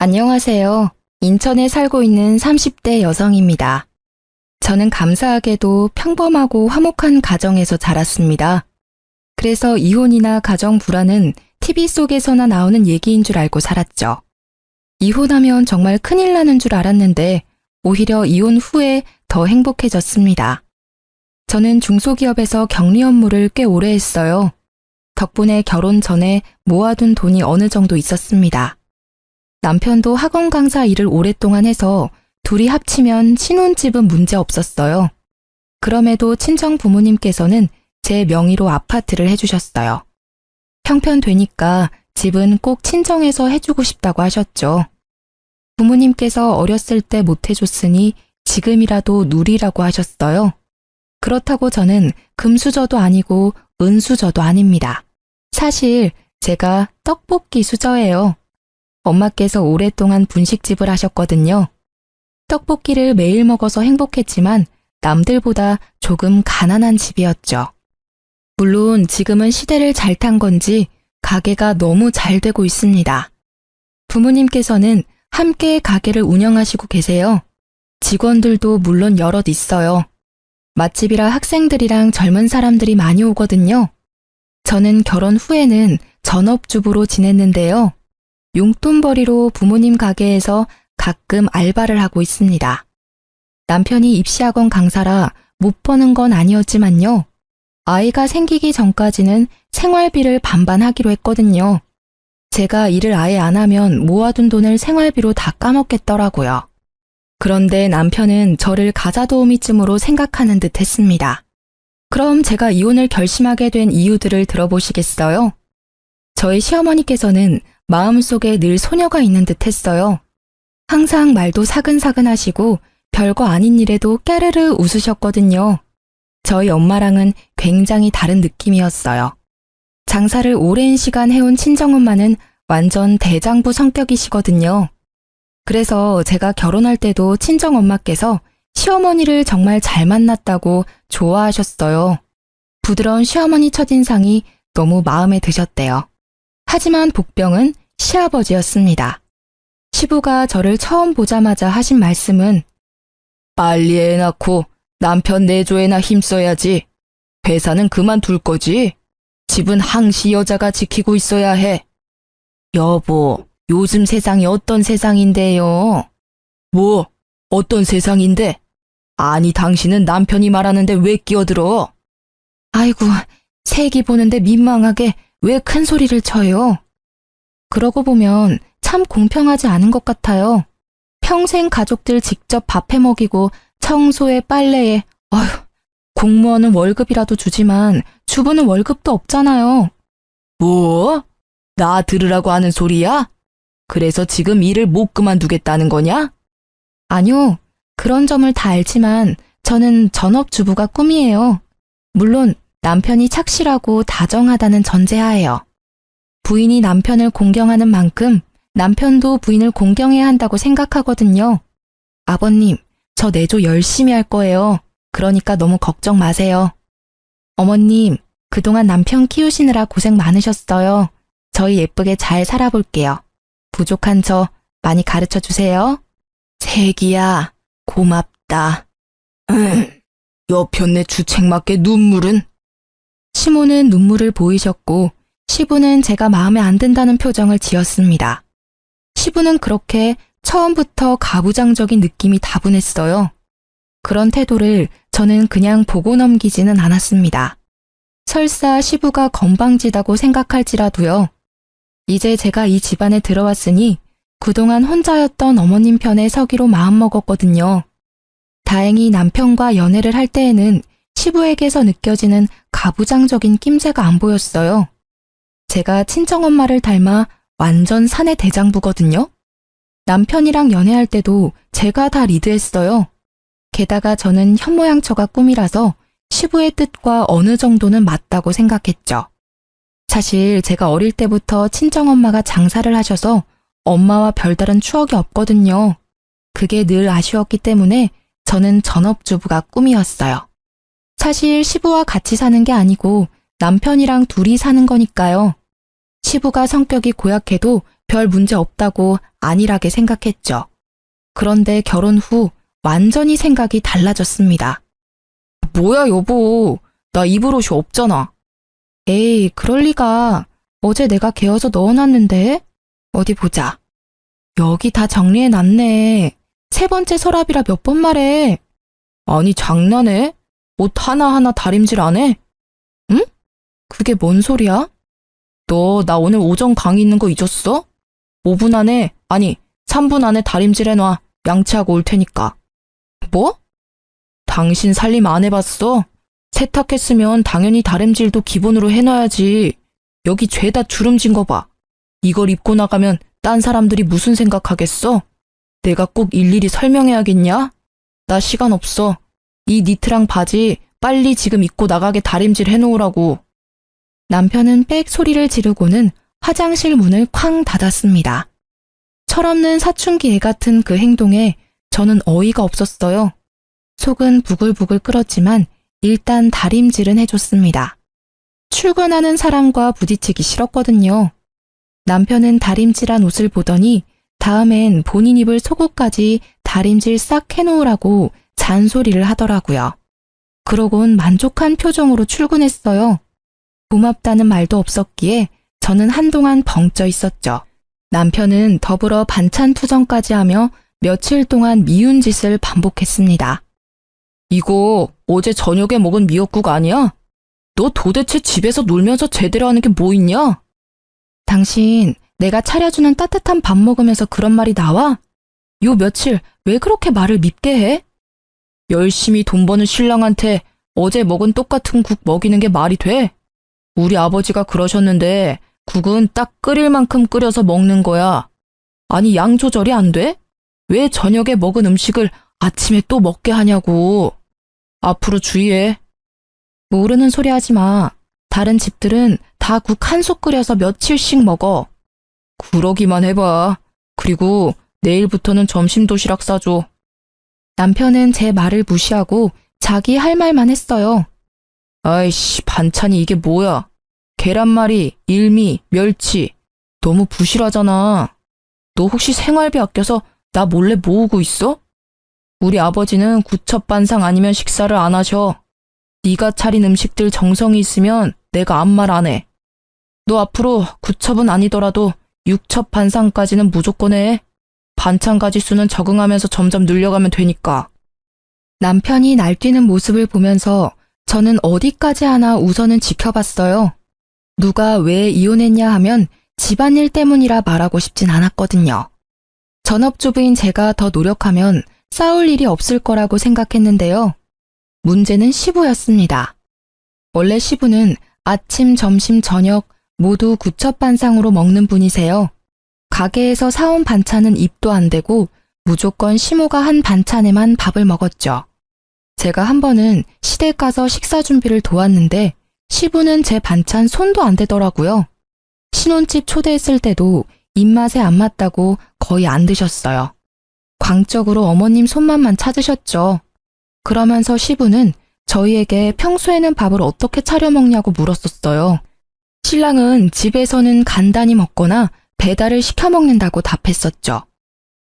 안녕하세요. 인천에 살고 있는 30대 여성입니다. 저는 감사하게도 평범하고 화목한 가정에서 자랐습니다. 그래서 이혼이나 가정 불화는 TV 속에서나 나오는 얘기인 줄 알고 살았죠. 이혼하면 정말 큰일 나는 줄 알았는데 오히려 이혼 후에 더 행복해졌습니다. 저는 중소기업에서 격리 업무를 꽤 오래 했어요. 덕분에 결혼 전에 모아둔 돈이 어느 정도 있었습니다. 남편도 학원 강사 일을 오랫동안 해서 둘이 합치면 신혼집은 문제 없었어요. 그럼에도 친정 부모님께서는 제 명의로 아파트를 해주셨어요. 형편 되니까 집은 꼭 친정에서 해주고 싶다고 하셨죠. 부모님께서 어렸을 때 못 해줬으니 지금이라도 누리라고 하셨어요. 그렇다고 저는 금수저도 아니고 은수저도 아닙니다. 사실 제가 떡볶이 수저예요. 엄마께서 오랫동안 분식집을 하셨거든요. 떡볶이를 매일 먹어서 행복했지만 남들보다 조금 가난한 집이었죠. 물론 지금은 시대를 잘 탄 건지 가게가 너무 잘 되고 있습니다. 부모님께서는 함께 가게를 운영하시고 계세요. 직원들도 물론 여럿 있어요. 맛집이라 학생들이랑 젊은 사람들이 많이 오거든요. 저는 결혼 후에는 전업주부로 지냈는데요. 용돈벌이로 부모님 가게에서 가끔 알바를 하고 있습니다. 남편이 입시학원 강사라 못 버는 건 아니었지만요. 아이가 생기기 전까지는 생활비를 반반 하기로 했거든요. 제가 일을 아예 안 하면 모아둔 돈을 생활비로 다 까먹겠더라고요. 그런데 남편은 저를 가자도우미쯤으로 생각하는 듯 했습니다. 그럼 제가 이혼을 결심하게 된 이유들을 들어보시겠어요? 저희 시어머니께서는 마음속에 늘 소녀가 있는 듯 했어요. 항상 말도 사근사근 하시고 별거 아닌 일에도 깨르르 웃으셨거든요. 저희 엄마랑은 굉장히 다른 느낌이었어요. 장사를 오랜 시간 해온 친정엄마는 완전 대장부 성격이시거든요. 그래서 제가 결혼할 때도 친정엄마께서 시어머니를 정말 잘 만났다고 좋아하셨어요. 부드러운 시어머니 첫인상이 너무 마음에 드셨대요. 하지만 복병은 시아버지였습니다. 시부가 저를 처음 보자마자 하신 말씀은 빨리 애 낳고 남편 내조에나 힘써야지. 회사는 그만둘 거지. 집은 항시 여자가 지키고 있어야 해. 여보, 요즘 세상이 어떤 세상인데요? 뭐? 어떤 세상인데? 아니, 당신은 남편이 말하는데 왜 끼어들어? 아이고, 새끼 보는데 민망하게 왜 큰 소리를 쳐요? 그러고 보면 참 공평하지 않은 것 같아요. 평생 가족들 직접 밥해 먹이고 청소에 빨래에, 어휴, 공무원은 월급이라도 주지만 주부는 월급도 없잖아요. 뭐? 나 들으라고 하는 소리야? 그래서 지금 일을 못 그만두겠다는 거냐? 아니요, 그런 점을 다 알지만 저는 전업주부가 꿈이에요. 물론 남편이 착실하고 다정하다는 전제하에요. 부인이 남편을 공경하는 만큼 남편도 부인을 공경해야 한다고 생각하거든요. 아버님, 저 내조 열심히 할 거예요. 그러니까 너무 걱정 마세요. 어머님, 그동안 남편 키우시느라 고생 많으셨어요. 저희 예쁘게 잘 살아볼게요. 부족한 저 많이 가르쳐 주세요. 세기야, 고맙다. 여편네 주책맞게 눈물은? 시모는 눈물을 보이셨고 시부는 제가 마음에 안 든다는 표정을 지었습니다. 시부는 그렇게 처음부터 가부장적인 느낌이 다분했어요. 그런 태도를 저는 그냥 보고 넘기지는 않았습니다. 설사 시부가 건방지다고 생각할지라도요. 이제 제가 이 집안에 들어왔으니 그동안 혼자였던 어머님 편에 서기로 마음먹었거든요. 다행히 남편과 연애를 할 때에는 시부에게서 느껴지는 가부장적인 낌새가 안 보였어요. 제가 친정엄마를 닮아 완전 사내 대장부거든요. 남편이랑 연애할 때도 제가 다 리드했어요. 게다가 저는 현모양처가 꿈이라서 시부의 뜻과 어느 정도는 맞다고 생각했죠. 사실 제가 어릴 때부터 친정엄마가 장사를 하셔서 엄마와 별다른 추억이 없거든요. 그게 늘 아쉬웠기 때문에 저는 전업주부가 꿈이었어요. 사실 시부와 같이 사는 게 아니고 남편이랑 둘이 사는 거니까요. 시부가 성격이 고약해도 별 문제 없다고 안일하게 생각했죠. 그런데 결혼 후 완전히 생각이 달라졌습니다. 뭐야 여보, 나 입을 옷이 없잖아. 에이, 그럴 리가. 어제 내가 개어서 넣어놨는데. 어디 보자. 여기 다 정리해놨네. 세 번째 서랍이라 몇 번 말해. 아니 장난해? 옷 하나하나 다림질 안 해? 응? 그게 뭔 소리야? 너 나 오늘 오전 강의 있는 거 잊었어? 5분 안에, 아니 3분 안에 다림질 해놔. 양치하고 올 테니까. 뭐? 당신 살림 안 해봤어? 세탁했으면 당연히 다림질도 기본으로 해놔야지. 여기 죄다 주름진 거 봐. 이걸 입고 나가면 딴 사람들이 무슨 생각하겠어? 내가 꼭 일일이 설명해야겠냐? 나 시간 없어. 이 니트랑 바지 빨리 지금 입고 나가게 다림질 해놓으라고. 남편은 빽 소리를 지르고는 화장실 문을 쾅 닫았습니다. 철없는 사춘기 애 같은 그 행동에 저는 어이가 없었어요. 속은 부글부글 끓었지만 일단 다림질은 해줬습니다. 출근하는 사람과 부딪히기 싫었거든요. 남편은 다림질한 옷을 보더니 다음엔 본인 입을 속옷까지 다림질 싹 해놓으라고 잔소리를 하더라고요. 그러곤 만족한 표정으로 출근했어요. 고맙다는 말도 없었기에 저는 한동안 벙쪄 있었죠. 남편은 더불어 반찬 투정까지 하며 며칠 동안 미운 짓을 반복했습니다. 이거 어제 저녁에 먹은 미역국 아니야? 너 도대체 집에서 놀면서 제대로 하는 게 뭐 있냐? 당신, 내가 차려주는 따뜻한 밥 먹으면서 그런 말이 나와? 요 며칠 왜 그렇게 말을 밉게 해? 열심히 돈 버는 신랑한테 어제 먹은 똑같은 국 먹이는 게 말이 돼? 우리 아버지가 그러셨는데 국은 딱 끓일 만큼 끓여서 먹는 거야. 아니 양 조절이 안 돼? 왜 저녁에 먹은 음식을 아침에 또 먹게 하냐고. 앞으로 주의해. 모르는 소리 하지 마. 다른 집들은 다 국 한 솥 끓여서 며칠씩 먹어. 그러기만 해봐. 그리고 내일부터는 점심 도시락 싸줘. 남편은 제 말을 무시하고 자기 할 말만 했어요. 아이씨, 반찬이 이게 뭐야. 계란말이, 일미, 멸치. 너무 부실하잖아. 너 혹시 생활비 아껴서 나 몰래 모으고 있어? 우리 아버지는 구첩반상 아니면 식사를 안 하셔. 네가 차린 음식들 정성이 있으면 내가 아무 말 안 해. 너 앞으로 구첩은 아니더라도 육첩반상까지는 무조건 해. 반찬 가짓수는 적응하면서 점점 늘려가면 되니까. 남편이 날뛰는 모습을 보면서 저는 어디까지 하나 우선은 지켜봤어요. 누가 왜 이혼했냐 하면 집안일 때문이라 말하고 싶진 않았거든요. 전업주부인 제가 더 노력하면 싸울 일이 없을 거라고 생각했는데요. 문제는 시부였습니다. 원래 시부는 아침, 점심, 저녁 모두 구첩반상으로 먹는 분이세요. 가게에서 사온 반찬은 입도 안 대고 무조건 시모가 한 반찬에만 밥을 먹었죠. 제가 한 번은 시댁 가서 식사 준비를 도왔는데 시부는 제 반찬 손도 안 대더라고요. 신혼집 초대했을 때도 입맛에 안 맞다고 거의 안 드셨어요. 광적으로 어머님 손맛만 찾으셨죠. 그러면서 시부는 저희에게 평소에는 밥을 어떻게 차려 먹냐고 물었었어요. 신랑은 집에서는 간단히 먹거나 배달을 시켜 먹는다고 답했었죠.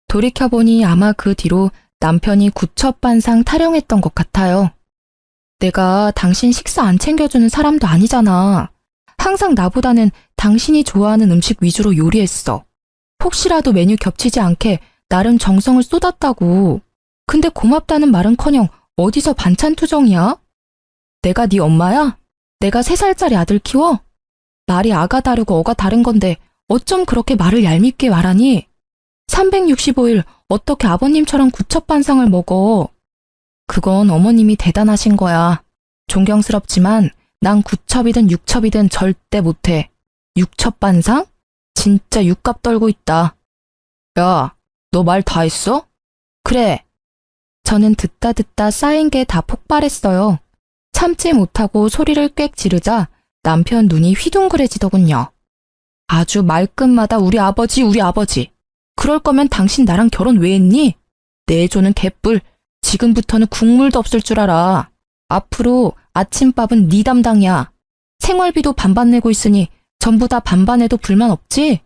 돌이켜보니 아마 그 뒤로 남편이 구첩반상 타령했던 것 같아요. 내가 당신 식사 안 챙겨주는 사람도 아니잖아. 항상 나보다는 당신이 좋아하는 음식 위주로 요리했어. 혹시라도 메뉴 겹치지 않게 나름 정성을 쏟았다고. 근데 고맙다는 말은커녕 어디서 반찬 투정이야? 내가 네 엄마야? 내가 3살짜리 아들 키워? 말이 아가 다르고 어가 다른 건데 어쩜 그렇게 말을 얄밉게 말하니? 365일 어떻게 아버님처럼 구첩반상을 먹어? 그건 어머님이 대단하신 거야. 존경스럽지만 난 구첩이든 육첩이든 절대 못해. 육첩반상? 진짜 육갑 떨고 있다. 야, 너 말 다 했어? 그래. 저는 듣다 쌓인 게 다 폭발했어요. 참지 못하고 소리를 꽥 지르자 남편 눈이 휘둥그레지더군요. 아주 말끝마다 우리 아버지. 그럴 거면 당신 나랑 결혼 왜 했니? 내조는 개뿔. 지금부터는 국물도 없을 줄 알아. 앞으로 아침밥은 네 담당이야. 생활비도 반반 내고 있으니 전부 다 반반해도 불만 없지?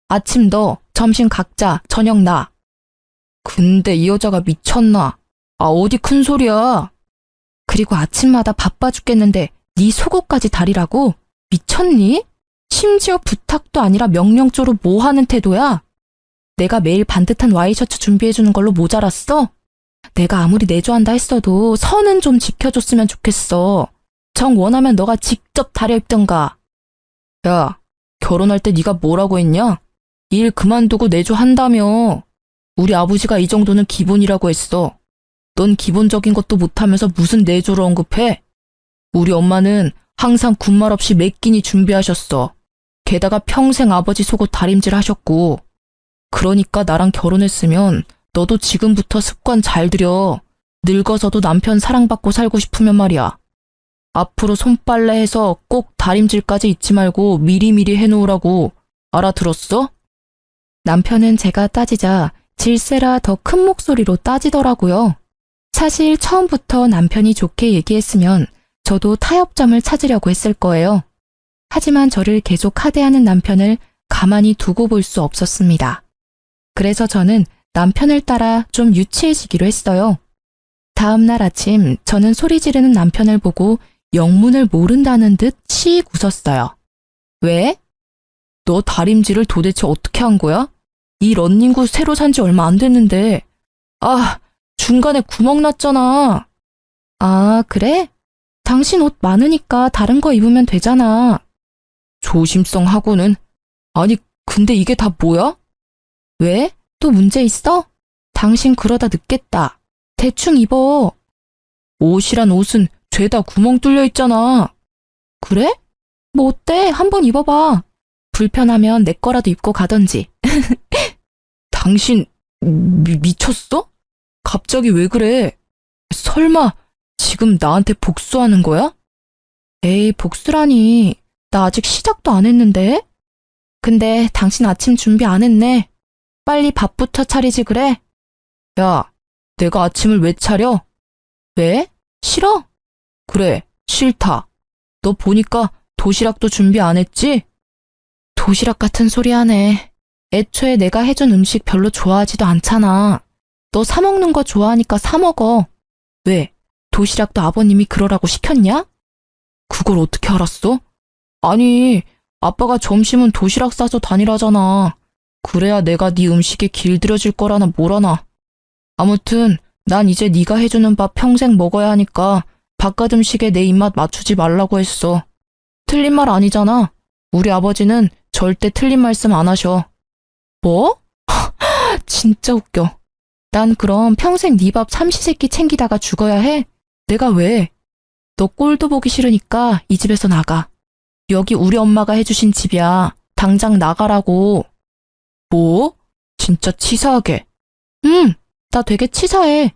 아침 너, 점심 각자, 저녁 나. 근데 이 여자가 미쳤나? 아, 어디 큰 소리야. 그리고 아침마다 바빠 죽겠는데 네 속옷까지 다리라고? 미쳤니? 심지어 부탁도 아니라 명령조로 뭐 하는 태도야? 내가 매일 반듯한 와이셔츠 준비해주는 걸로 모자랐어? 내가 아무리 내조한다 했어도 선은 좀 지켜줬으면 좋겠어. 정 원하면 너가 직접 다려 입던가. 야, 결혼할 때 네가 뭐라고 했냐? 일 그만두고 내조한다며. 우리 아버지가 이 정도는 기본이라고 했어. 넌 기본적인 것도 못하면서 무슨 내조를 언급해? 우리 엄마는 항상 군말 없이 매 끼니 준비하셨어. 게다가 평생 아버지 속옷 다림질 하셨고. 그러니까 나랑 결혼했으면 너도 지금부터 습관 잘 들여. 늙어서도 남편 사랑받고 살고 싶으면 말이야. 앞으로 손빨래 해서 꼭 다림질까지 잊지 말고 미리미리 해놓으라고. 알아들었어? 남편은 제가 따지자 질세라 더 큰 목소리로 따지더라고요. 사실 처음부터 남편이 좋게 얘기했으면 저도 타협점을 찾으려고 했을 거예요. 하지만 저를 계속 하대하는 남편을 가만히 두고 볼 수 없었습니다. 그래서 저는 남편을 따라 좀 유치해지기로 했어요. 다음 날 아침 저는 소리 지르는 남편을 보고 영문을 모른다는 듯 씩 웃었어요. 왜? 너 다림질을 도대체 어떻게 한 거야? 이 러닝구 새로 산지 얼마 안 됐는데. 아, 중간에 구멍 났잖아. 아, 그래? 당신 옷 많으니까 다른 거 입으면 되잖아. 조심성 하고는. 아니, 근데 이게 다 뭐야? 왜? 또 문제 있어? 당신 그러다 늦겠다. 대충 입어. 옷이란 옷은 죄다 구멍 뚫려 있잖아. 그래? 뭐 어때? 한번 입어봐. 불편하면 내 거라도 입고 가던지. 당신 미쳤어? 갑자기 왜 그래? 설마 지금 나한테 복수하는 거야? 에이, 복수라니. 나 아직 시작도 안 했는데. 근데 당신 아침 준비 안 했네. 빨리 밥부터 차리지 그래? 야, 내가 아침을 왜 차려? 왜? 싫어? 그래, 싫다. 너 보니까 도시락도 준비 안 했지? 도시락 같은 소리 하네. 애초에 내가 해준 음식 별로 좋아하지도 않잖아. 너 사 먹는 거 좋아하니까 사 먹어. 왜? 도시락도 아버님이 그러라고 시켰냐? 그걸 어떻게 알았어? 아니, 아빠가 점심은 도시락 싸서 다니라잖아. 그래야 내가 네 음식에 길들여질 거라나 뭐라나. 아무튼 난 이제 네가 해주는 밥 평생 먹어야 하니까 바깥 음식에 내 입맛 맞추지 말라고 했어. 틀린 말 아니잖아. 우리 아버지는 절대 틀린 말씀 안 하셔. 뭐? 진짜 웃겨. 난 그럼 평생 네 밥 삼시세끼 챙기다가 죽어야 해? 내가 왜? 너 꼴도 보기 싫으니까 이 집에서 나가. 여기 우리 엄마가 해주신 집이야. 당장 나가라고. 뭐? 진짜 치사하게. 나 되게 치사해.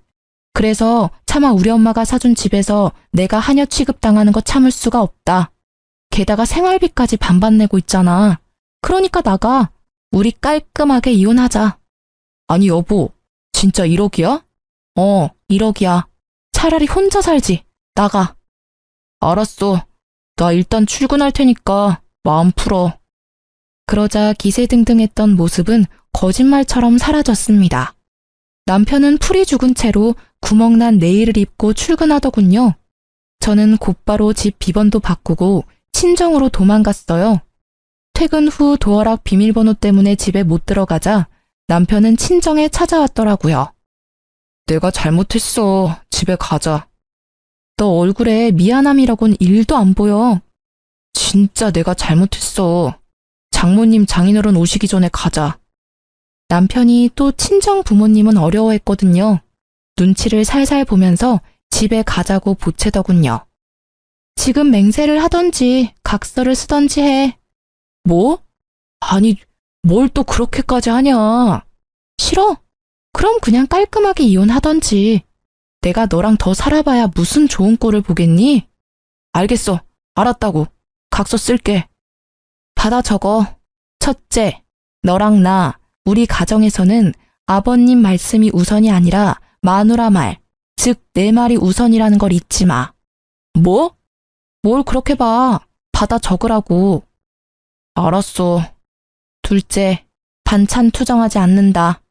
그래서 차마 우리 엄마가 사준 집에서 내가 하녀 취급당하는 거 참을 수가 없다. 게다가 생활비까지 반반 내고 있잖아. 그러니까 나가. 우리 깔끔하게 이혼하자. 아니 여보, 진짜 1억이야? 1억이야. 차라리 혼자 살지. 나가. 알았어. 나 일단 출근할 테니까 마음 풀어. 그러자 기세등등했던 모습은 거짓말처럼 사라졌습니다. 남편은 풀이 죽은 채로 구멍난 내일을 입고 출근하더군요. 저는 곧바로 집 비번도 바꾸고 친정으로 도망갔어요. 퇴근 후 도어락 비밀번호 때문에 집에 못 들어가자 남편은 친정에 찾아왔더라고요. 내가 잘못했어. 집에 가자. 너 얼굴에 미안함이라곤 1도 안 보여. 진짜 내가 잘못했어. 장모님 장인어른 오시기 전에 가자. 남편이 또 친정 부모님은 어려워했거든요. 눈치를 살살 보면서 집에 가자고 보채더군요. 지금 맹세를 하던지 각서를 쓰던지 해. 뭐? 아니, 뭘 또 그렇게까지 하냐. 싫어? 그럼 그냥 깔끔하게 이혼하던지. 내가 너랑 더 살아봐야 무슨 좋은 꼴을 보겠니? 알겠어. 알았다고. 각서 쓸게. 받아 적어. 첫째, 너랑 나, 우리 가정에서는 아버님 말씀이 우선이 아니라 마누라 말, 즉 내 말이 우선이라는 걸 잊지 마. 뭐? 뭘 그렇게 봐. 받아 적으라고. 알았어. 둘째, 반찬 투정하지 않는다.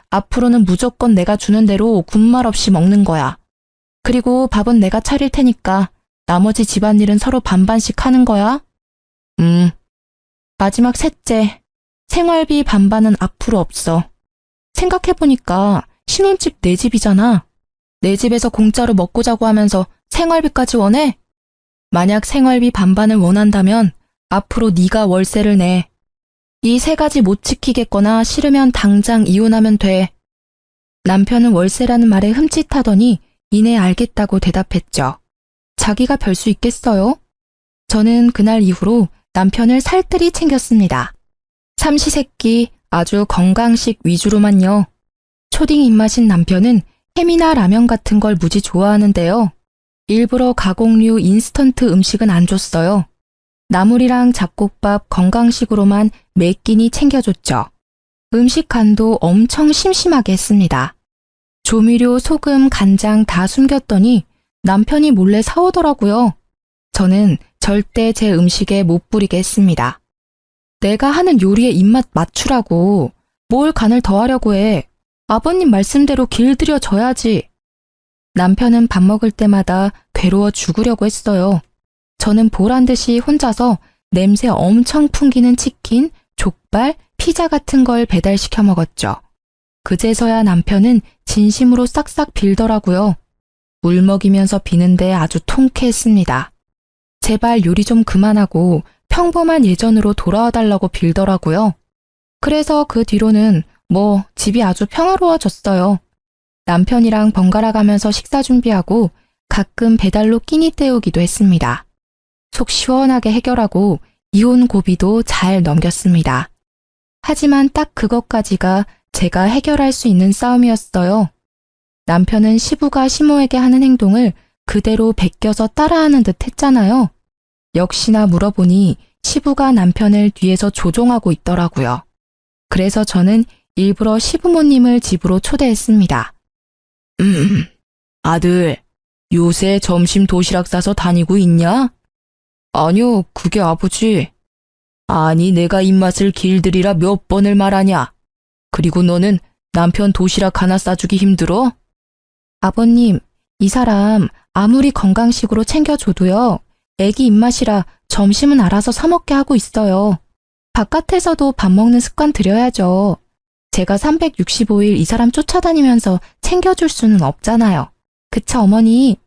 앞으로는 무조건 내가 주는 대로 군말 없이 먹는 거야. 그리고 밥은 내가 차릴 테니까 나머지 집안일은 서로 반반씩 하는 거야. 마지막 셋째, 생활비 반반은 앞으로 없어. 생각해보니까 신혼집 내 집이잖아. 내 집에서 공짜로 먹고 자고 하면서 생활비까지 원해? 만약 생활비 반반을 원한다면 앞으로 네가 월세를 내. 이 세 가지 못 지키겠거나 싫으면 당장 이혼하면 돼. 남편은 월세라는 말에 흠칫하더니 이내 알겠다고 대답했죠. 자기가 별 수 있겠어요? 저는 그날 이후로 남편을 살뜰히 챙겼습니다. 삼시세끼 아주 건강식 위주로만요. 초딩 입맛인 남편은 햄이나 라면 같은 걸 무지 좋아하는데요. 일부러 가공류 인스턴트 음식은 안 줬어요. 나물이랑 잡곡밥 건강식으로만 매 끼니 챙겨줬죠. 음식 간도 엄청 심심하게 했습니다. 조미료, 소금, 간장 다 숨겼더니 남편이 몰래 사오더라고요. 저는 절대 제 음식에 못 부리게 했습니다. 내가 하는 요리에 입맛 맞추라고 뭘 간을 더하려고 해. 아버님 말씀대로 길들여 줘야지. 남편은 밥 먹을 때마다 괴로워 죽으려고 했어요. 저는 보란듯이 혼자서 냄새 엄청 풍기는 치킨, 족발, 피자 같은 걸 배달시켜 먹었죠. 그제서야 남편은 진심으로 싹싹 빌더라고요. 물 먹이면서 비는데 아주 통쾌했습니다. 제발 요리 좀 그만하고 평범한 예전으로 돌아와 달라고 빌더라고요. 그래서 그 뒤로는 집이 아주 평화로워졌어요. 남편이랑 번갈아 가면서 식사 준비하고 가끔 배달로 끼니 때우기도 했습니다. 속 시원하게 해결하고 이혼 고비도 잘 넘겼습니다. 하지만 딱 그것까지가 제가 해결할 수 있는 싸움이었어요. 남편은 시부가 시모에게 하는 행동을 그대로 베껴서 따라하는 듯 했잖아요. 역시나 물어보니 시부가 남편을 뒤에서 조종하고 있더라고요. 그래서 저는 일부러 시부모님을 집으로 초대했습니다. 아들, 요새 점심 도시락 싸서 다니고 있냐? 아니요, 그게 아버지. 아니, 내가 입맛을 길들이라 몇 번을 말하냐? 그리고 너는 남편 도시락 하나 싸주기 힘들어? 아버님, 이 사람 아무리 건강식으로 챙겨줘도요, 애기 입맛이라 점심은 알아서 사 먹게 하고 있어요. 바깥에서도 밥 먹는 습관 들여야죠. 제가 365일 이 사람 쫓아다니면서 챙겨줄 수는 없잖아요. 그쵸, 어머니?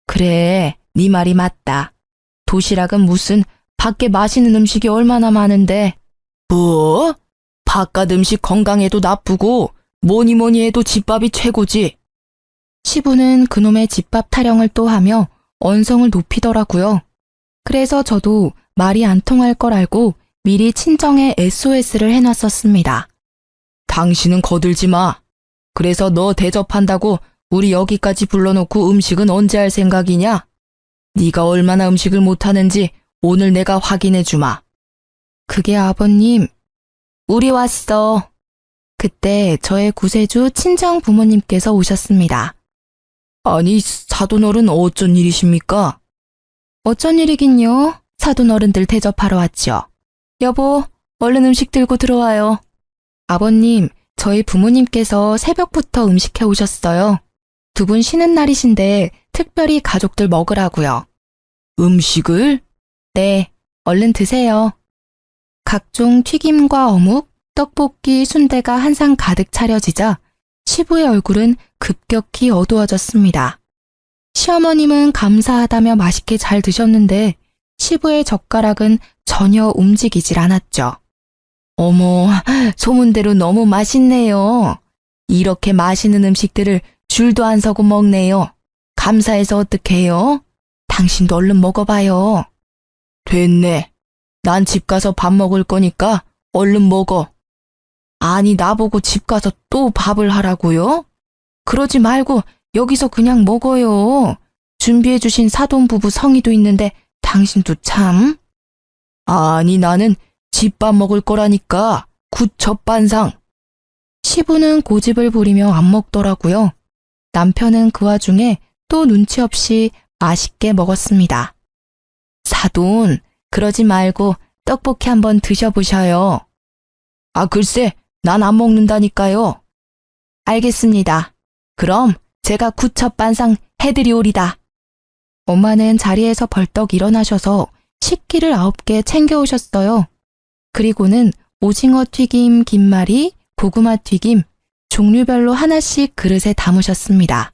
그래, 네 말이 맞다. 도시락은 무슨 밖에 맛있는 음식이 얼마나 많은데. 뭐? 바깥 음식 건강에도 나쁘고 뭐니 해도 집밥이 최고지. 시부는 그놈의 집밥 타령을 또 하며 언성을 높이더라고요. 그래서 저도 말이 안 통할 걸 알고 미리 친정에 SOS를 해놨었습니다. 당신은 거들지 마. 그래서 너 대접한다고 우리 여기까지 불러놓고 음식은 언제 할 생각이냐? 네가 얼마나 음식을 못하는지 오늘 내가 확인해 주마. 그게 아버님, 우리 왔어. 그때 저의 구세주 친정 부모님께서 오셨습니다. 아니, 사돈어른 어쩐 일이십니까? 어쩐 일이긴요. 사돈어른들 대접하러 왔죠. 여보, 얼른 음식 들고 들어와요. 아버님, 저희 부모님께서 새벽부터 음식해 오셨어요. 두 분 쉬는 날이신데 특별히 가족들 먹으라고요. 음식을? 네, 얼른 드세요. 각종 튀김과 어묵, 떡볶이, 순대가 한 상 가득 차려지자 시부의 얼굴은 급격히 어두워졌습니다. 시어머님은 감사하다며 맛있게 잘 드셨는데 시부의 젓가락은 전혀 움직이질 않았죠. 어머, 소문대로 너무 맛있네요. 이렇게 맛있는 음식들을 줄도 안 서고 먹네요. 감사해서 어떡해요? 당신도 얼른 먹어봐요. 됐네. 난 집 가서 밥 먹을 거니까 얼른 먹어. 아니, 나보고 집 가서 또 밥을 하라고요? 그러지 말고 여기서 그냥 먹어요. 준비해주신 사돈부부 성의도 있는데 당신도 참. 아니, 나는 집밥 먹을 거라니까. 굿첩반상. 시부는 고집을 부리며 안 먹더라고요. 남편은 그 와중에 또 눈치 없이 맛있게 먹었습니다. 사돈, 그러지 말고 떡볶이 한번 드셔보셔요. 아, 글쎄, 난 안 먹는다니까요. 알겠습니다. 그럼 제가 구첩반상 해드리오리다. 엄마는 자리에서 벌떡 일어나셔서 식기를 9개 챙겨오셨어요. 그리고는 오징어 튀김, 김말이, 고구마 튀김, 종류별로 하나씩 그릇에 담으셨습니다.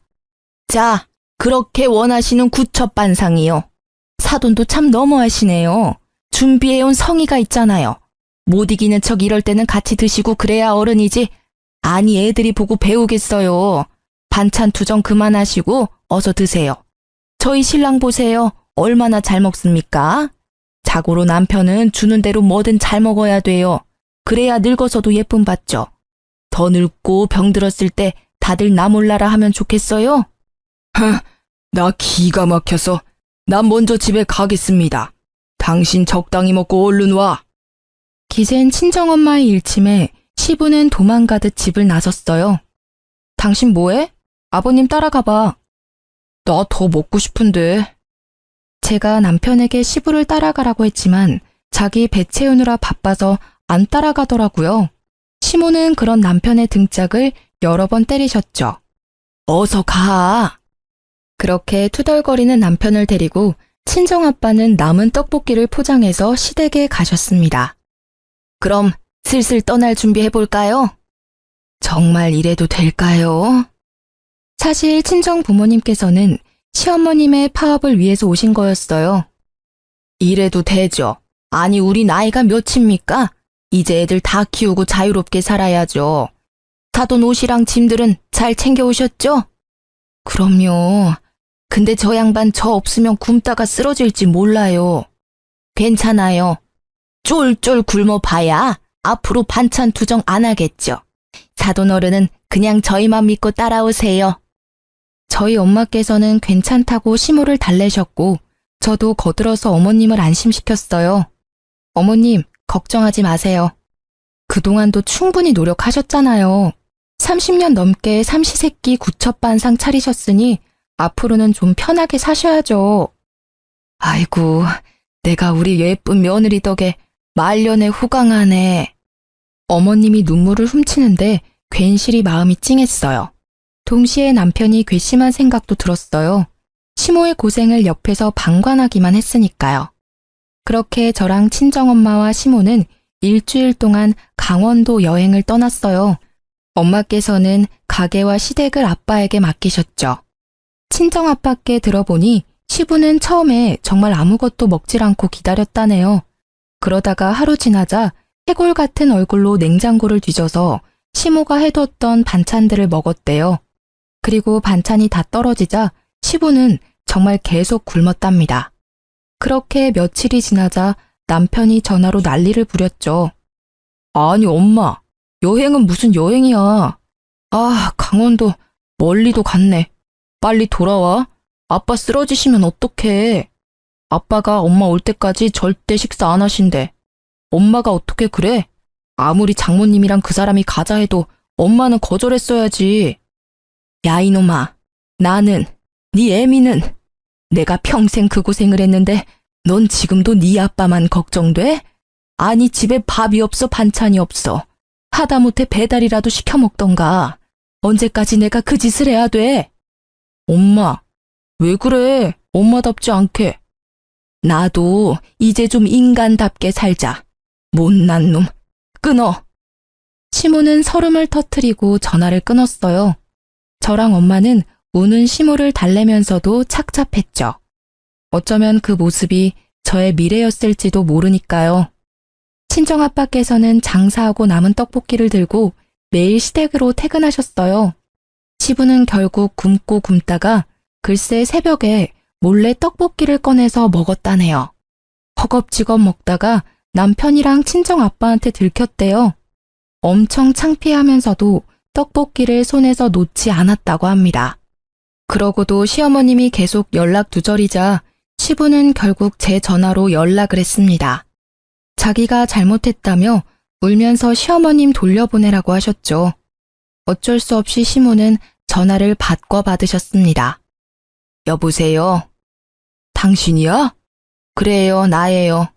자, 그렇게 원하시는 구첩반상이요. 사돈도 참 너무하시네요. 준비해온 성의가 있잖아요. 못 이기는 척 이럴 때는 같이 드시고 그래야 어른이지. 아니, 애들이 보고 배우겠어요. 반찬 투정 그만하시고 어서 드세요. 저희 신랑 보세요. 얼마나 잘 먹습니까? 자고로 남편은 주는 대로 뭐든 잘 먹어야 돼요. 그래야 늙어서도 예쁨 받죠. 더 늙고 병들었을 때 다들 나 몰라라 하면 좋겠어요? 나 기가 막혀서 난 먼저 집에 가겠습니다. 당신 적당히 먹고 얼른 와. 기센 친정엄마의 일침에 시부는 도망가듯 집을 나섰어요. 당신 뭐해? 아버님 따라가봐. 나 더 먹고 싶은데. 제가 남편에게 시부를 따라가라고 했지만 자기 배 채우느라 바빠서 안 따라가더라고요. 시모는 그런 남편의 등짝을 여러 번 때리셨죠. 어서 가. 그렇게 투덜거리는 남편을 데리고 친정아빠는 남은 떡볶이를 포장해서 시댁에 가셨습니다. 그럼 슬슬 떠날 준비해볼까요? 정말 이래도 될까요? 사실 친정 부모님께서는 시어머님의 파업을 위해서 오신 거였어요. 이래도 되죠. 아니, 우리 나이가 몇입니까? 이제 애들 다 키우고 자유롭게 살아야죠. 사돈 옷이랑 짐들은 잘 챙겨오셨죠? 그럼요. 근데 저 양반 저 없으면 굶다가 쓰러질지 몰라요. 괜찮아요. 쫄쫄 굶어봐야 앞으로 반찬 투정 안 하겠죠. 사돈 어른은 그냥 저희만 믿고 따라오세요. 저희 엄마께서는 괜찮다고 시모를 달래셨고 저도 거들어서 어머님을 안심시켰어요. 어머님, 걱정하지 마세요. 그동안도 충분히 노력하셨잖아요. 30년 넘게 삼시세끼 구첩반상 차리셨으니 앞으로는 좀 편하게 사셔야죠. 아이고, 내가 우리 예쁜 며느리 덕에 말년에 호강하네. 어머님이 눈물을 훔치는데 괜시리 마음이 찡했어요. 동시에 남편이 괘씸한 생각도 들었어요. 시모의 고생을 옆에서 방관하기만 했으니까요. 그렇게 저랑 친정엄마와 시모는 일주일 동안 강원도 여행을 떠났어요. 엄마께서는 가게와 시댁을 아빠에게 맡기셨죠. 친정아빠께 들어보니 시부는 처음에 정말 아무것도 먹질 않고 기다렸다네요. 그러다가 하루 지나자 해골 같은 얼굴로 냉장고를 뒤져서 시모가 해뒀던 반찬들을 먹었대요. 그리고 반찬이 다 떨어지자 시부는 정말 계속 굶었답니다. 그렇게 며칠이 지나자 남편이 전화로 난리를 부렸죠. 아니 엄마, 여행은 무슨 여행이야. 아, 강원도 멀리도 갔네. 빨리 돌아와. 아빠 쓰러지시면 어떡해. 아빠가 엄마 올 때까지 절대 식사 안 하신대. 엄마가 어떻게 그래? 아무리 장모님이랑 그 사람이 가자 해도 엄마는 거절했어야지. 야 이놈아, 나는, 네 애미는 내가 평생 그 고생을 했는데 넌 지금도 네 아빠만 걱정돼? 아니 집에 밥이 없어 반찬이 없어. 하다못해 배달이라도 시켜 먹던가. 언제까지 내가 그 짓을 해야 돼? 엄마, 왜 그래? 엄마답지 않게. 나도 이제 좀 인간답게 살자. 못난 놈, 끊어. 시모는 설움을 터뜨리고 전화를 끊었어요. 저랑 엄마는 우는 시모를 달래면서도 착잡했죠. 어쩌면 그 모습이 저의 미래였을지도 모르니까요. 친정아빠께서는 장사하고 남은 떡볶이를 들고 매일 시댁으로 퇴근하셨어요. 시부는 결국 굶고 굶다가 글쎄 새벽에 몰래 떡볶이를 꺼내서 먹었다네요. 허겁지겁 먹다가 남편이랑 친정아빠한테 들켰대요. 엄청 창피하면서도 떡볶이를 손에서 놓지 않았다고 합니다. 그러고도 시어머님이 계속 연락 두절이자 시부는 결국 제 전화로 연락을 했습니다. 자기가 잘못했다며 울면서 시어머님 돌려보내라고 하셨죠. 어쩔 수 없이 시모는 전화를 바꿔 받으셨습니다. 여보세요? 당신이야? 그래요, 나예요.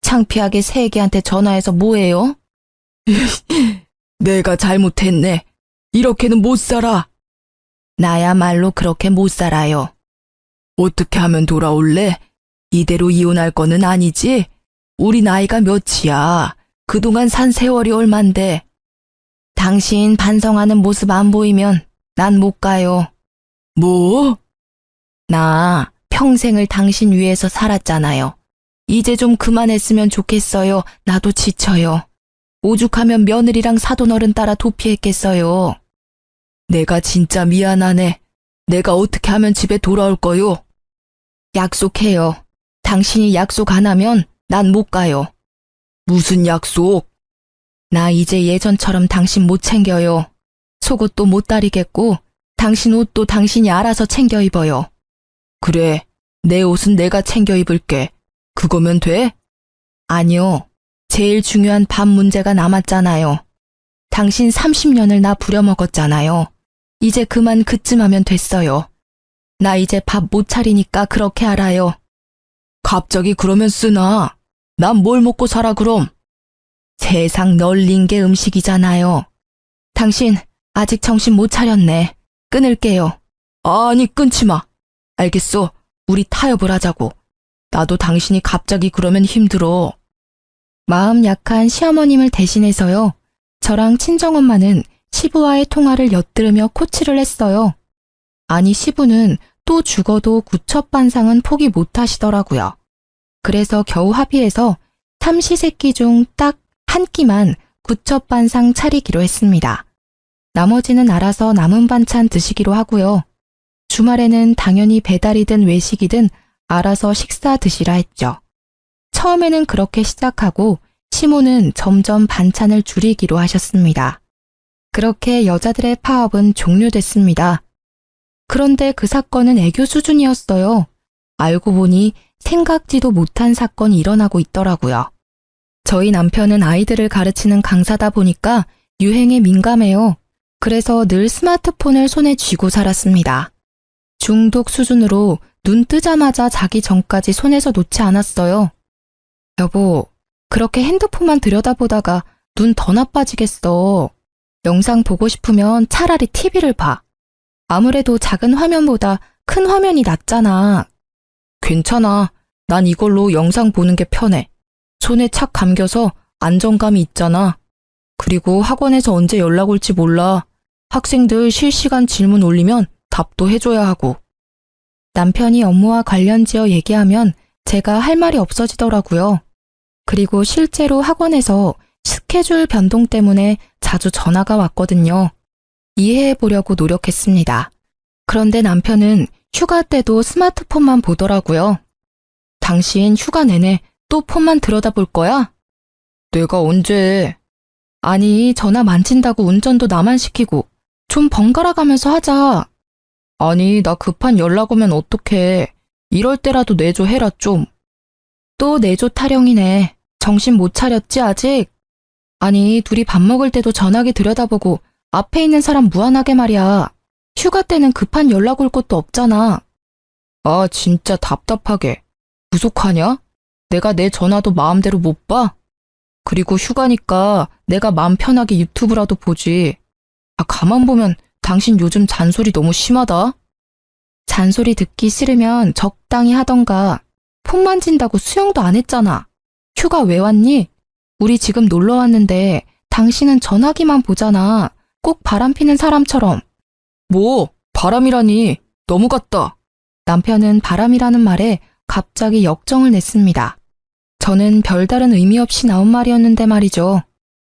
창피하게 새애기한테 전화해서 뭐해요? 내가 잘못했네. 이렇게는 못 살아. 나야말로 그렇게 못 살아요. 어떻게 하면 돌아올래? 이대로 이혼할 거는 아니지? 우리 나이가 몇이야? 그동안 산 세월이 얼만데. 당신 반성하는 모습 안 보이면 난 못 가요. 뭐? 나 평생을 당신 위해서 살았잖아요. 이제 좀 그만했으면 좋겠어요. 나도 지쳐요. 오죽하면 며느리랑 사돈어른 따라 도피했겠어요. 내가 진짜 미안하네. 내가 어떻게 하면 집에 돌아올 거요? 약속해요. 당신이 약속 안 하면 난 못 가요. 무슨 약속? 나 이제 예전처럼 당신 못 챙겨요. 속옷도 못 다리겠고 당신 옷도 당신이 알아서 챙겨 입어요. 그래, 내 옷은 내가 챙겨 입을게. 그거면 돼? 아니요. 제일 중요한 밥 문제가 남았잖아요. 당신 30년을 나 부려먹었잖아요. 이제 그만 그쯤 하면 됐어요. 나 이제 밥 못 차리니까 그렇게 알아요. 갑자기 그러면 쓰나? 난 뭘 먹고 살아 그럼? 세상 널린 게 음식이잖아요. 당신 아직 정신 못 차렸네. 끊을게요. 아니 끊지 마. 알겠어. 우리 타협을 하자고. 나도 당신이 갑자기 그러면 힘들어. 마음 약한 시어머님을 대신해서요. 저랑 친정엄마는 시부와의 통화를 엿들으며 코치를 했어요. 아니 시부는 또 죽어도 구첩반상은 포기 못 하시더라고요. 그래서 겨우 합의해서 삼시세끼 중 딱 한 끼만 구첩반상 차리기로 했습니다. 나머지는 알아서 남은 반찬 드시기로 하고요. 주말에는 당연히 배달이든 외식이든 알아서 식사 드시라 했죠. 처음에는 그렇게 시작하고 시모는 점점 반찬을 줄이기로 하셨습니다. 그렇게 여자들의 파업은 종료됐습니다. 그런데 그 사건은 애교 수준이었어요. 알고 보니 생각지도 못한 사건이 일어나고 있더라고요. 저희 남편은 아이들을 가르치는 강사다 보니까 유행에 민감해요. 그래서 늘 스마트폰을 손에 쥐고 살았습니다. 중독 수준으로 눈 뜨자마자 자기 전까지 손에서 놓지 않았어요. 여보, 그렇게 핸드폰만 들여다보다가 눈 더 나빠지겠어. 영상 보고 싶으면 차라리 TV를 봐. 아무래도 작은 화면보다 큰 화면이 낫잖아. 괜찮아. 난 이걸로 영상 보는 게 편해. 손에 착 감겨서 안정감이 있잖아. 그리고 학원에서 언제 연락 올지 몰라. 학생들 실시간 질문 올리면 답도 해줘야 하고. 남편이 업무와 관련지어 얘기하면 제가 할 말이 없어지더라고요. 그리고 실제로 학원에서 스케줄 변동 때문에 자주 전화가 왔거든요. 이해해보려고 노력했습니다. 그런데 남편은 휴가 때도 스마트폰만 보더라고요. 당신 휴가 내내 또 폰만 들여다볼 거야? 내가 언제? 아니, 전화 만진다고 운전도 나만 시키고 좀 번갈아 가면서 하자. 아니, 나 급한 연락 오면 어떡해. 이럴 때라도 내조 해라 좀. 또 내조 타령이네. 정신 못 차렸지 아직? 아니, 둘이 밥 먹을 때도 전화기 들여다보고 앞에 있는 사람 무안하게 말이야. 휴가 때는 급한 연락 올 것도 없잖아. 아, 진짜 답답하게. 구속하냐? 내가 내 전화도 마음대로 못 봐? 그리고 휴가니까 내가 마음 편하게 유튜브라도 보지. 아, 가만 보면 당신 요즘 잔소리 너무 심하다. 잔소리 듣기 싫으면 적당히 하던가. 폰 만진다고 수영도 안 했잖아. 휴가 왜 왔니? 우리 지금 놀러 왔는데 당신은 전화기만 보잖아. 꼭 바람 피는 사람처럼. 뭐? 바람이라니. 너무 같다. 남편은 바람이라는 말에 갑자기 역정을 냈습니다. 저는 별다른 의미 없이 나온 말이었는데 말이죠.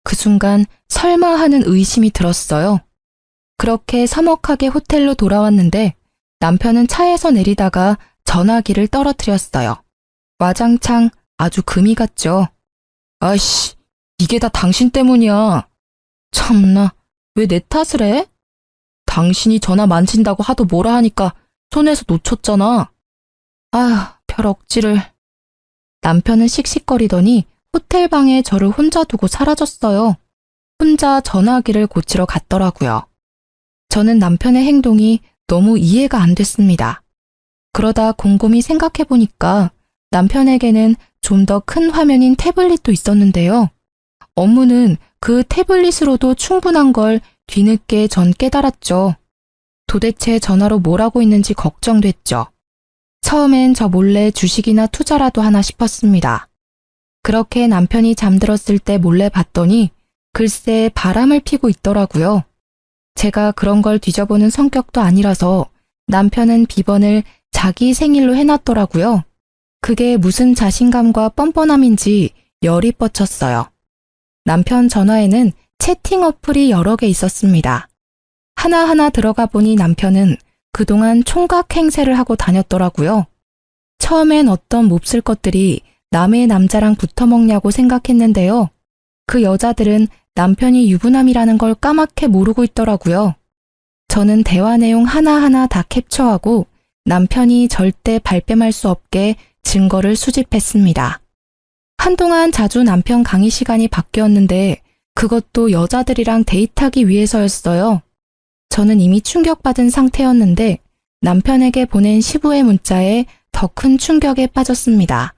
그 순간 설마 하는 의심이 들었어요. 그렇게 서먹하게 호텔로 돌아왔는데 남편은 차에서 내리다가 전화기를 떨어뜨렸어요. 와장창 아주 금이 갔죠. 아이씨, 이게 다 당신 때문이야. 참나, 왜 내 탓을 해? 당신이 전화 만진다고 하도 뭐라 하니까 손에서 놓쳤잖아. 아휴, 별 억지를. 남편은 씩씩거리더니 호텔 방에 저를 혼자 두고 사라졌어요. 혼자 전화기를 고치러 갔더라고요. 저는 남편의 행동이 너무 이해가 안 됐습니다. 그러다 곰곰이 생각해보니까 남편에게는 좀 더 큰 화면인 태블릿도 있었는데요. 업무는 그 태블릿으로도 충분한 걸 뒤늦게 전 깨달았죠. 도대체 전화로 뭘 하고 있는지 걱정됐죠. 처음엔 저 몰래 주식이나 투자라도 하나 싶었습니다. 그렇게 남편이 잠들었을 때 몰래 봤더니 글쎄 바람을 피고 있더라고요. 제가 그런 걸 뒤져보는 성격도 아니라서 남편은 비번을 자기 생일로 해놨더라고요. 그게 무슨 자신감과 뻔뻔함인지 열이 뻗쳤어요. 남편 전화에는 채팅 어플이 여러 개 있었습니다. 하나하나 들어가 보니 남편은 그동안 총각 행세를 하고 다녔더라고요. 처음엔 어떤 몹쓸 것들이 남의 남자랑 붙어먹냐고 생각했는데요. 그 여자들은 남편이 유부남이라는 걸 까맣게 모르고 있더라고요. 저는 대화 내용 하나하나 다 캡처하고 남편이 절대 발뺌할 수 없게 증거를 수집했습니다. 한동안 자주 남편 강의 시간이 바뀌었는데 그것도 여자들이랑 데이트하기 위해서였어요. 저는 이미 충격받은 상태였는데 남편에게 보낸 시부의 문자에 더 큰 충격에 빠졌습니다.